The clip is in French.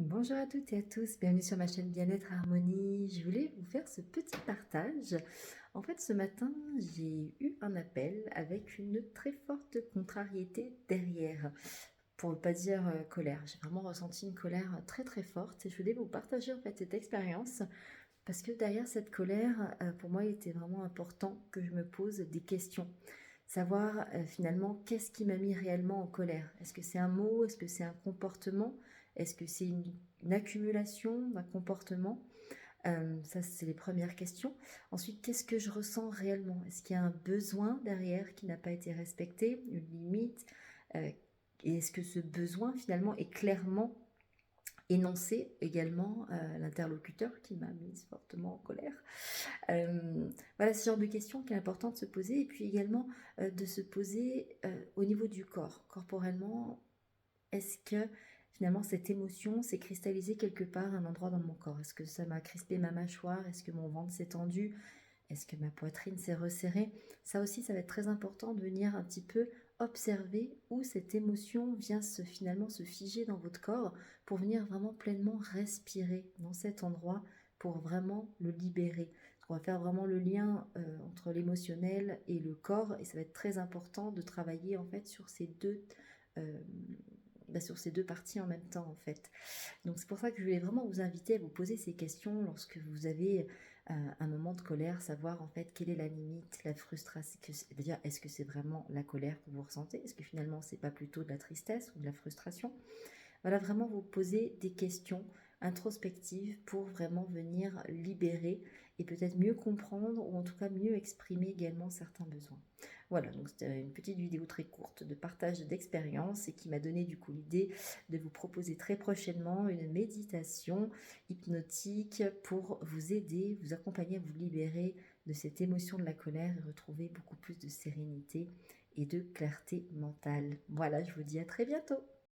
Bonjour à toutes et à tous, bienvenue sur ma chaîne Bien-être Harmonie. Je voulais vous faire ce petit partage. En fait, ce matin, j'ai eu un appel avec une très forte contrariété derrière, pour ne pas dire colère. J'ai vraiment ressenti une colère très très forte et je voulais vous partager en fait cette expérience parce que derrière cette colère, pour moi, il était vraiment important que je me pose des questions. Savoir finalement qu'est-ce qui m'a mis réellement en colère. Est-ce que c'est un mot? Est-ce que c'est un comportement? Est-ce que c'est une accumulation d'un comportement? Ça, c'est les premières questions. Ensuite, qu'est-ce que je ressens réellement? Est-ce qu'il y a un besoin derrière qui n'a pas été respecté, une limite? Euh, et est-ce que ce besoin finalement est clairement énoncé également à l'interlocuteur qui m'a mise fortement en colère? Voilà ce genre de questions qui est important de se poser et puis également de se poser au niveau du corps. Corporellement, est-ce que finalement cette émotion s'est cristallisée quelque part à un endroit dans mon corps? Est-ce que ça m'a crispé ma mâchoire? Est-ce que mon ventre s'est tendu? Est-ce que ma poitrine s'est resserrée? Ça aussi, ça va être très important de venir un petit peu observer où cette émotion vient finalement se figer dans votre corps pour venir vraiment pleinement respirer dans cet endroit pour vraiment le libérer. On va faire vraiment le lien entre l'émotionnel et le corps et ça va être très important de travailler en fait euh, sur ces deux parties en même temps en fait. Donc c'est pour ça que je voulais vraiment vous inviter à vous poser ces questions lorsque vous avez un moment de colère, savoir en fait quelle est la limite, la frustration, c'est-à-dire est-ce que c'est vraiment la colère que vous ressentez, est-ce que finalement c'est pas plutôt de la tristesse ou de la frustration. Voilà, vraiment vous poser des questions introspectives pour vraiment venir libérer et peut-être mieux comprendre ou en tout cas mieux exprimer également certains besoins. Voilà, donc c'était une petite vidéo très courte de partage d'expérience et qui m'a donné du coup l'idée de vous proposer très prochainement une méditation hypnotique pour vous aider, vous accompagner à vous libérer de cette émotion de la colère et retrouver beaucoup plus de sérénité et de clarté mentale. Voilà, je vous dis à très bientôt.